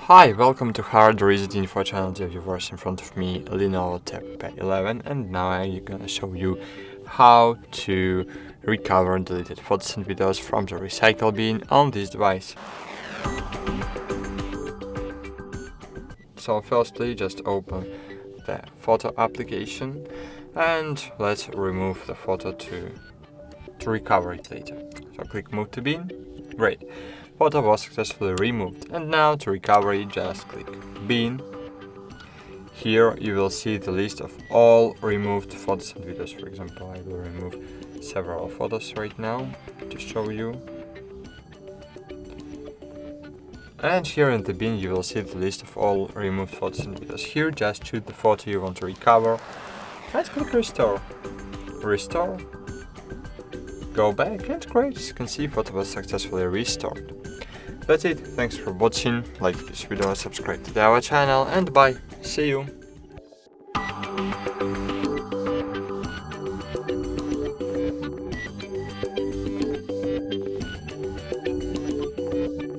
Hi, welcome to HardReset.Info channel. Dear viewers, in front of me Lenovo Tab P11, and now I'm gonna show you how to recover deleted photos and videos from the recycle bin on this device. So firstly, just open the photo application and let's remove the photo to recover it later. So click move to bin. Great. Photo was successfully removed, and now to recover it, just click bin. Here you will see the list of all removed photos and videos. For example, I will remove several photos right now to show you. And here in the bin you will see the list of all removed photos and videos. Here just choose the photo you want to recover and click restore. Restore. Go back and great, as you can see, photo was successfully restored. That's it, thanks for watching, like this video, subscribe to our channel, and bye, see you!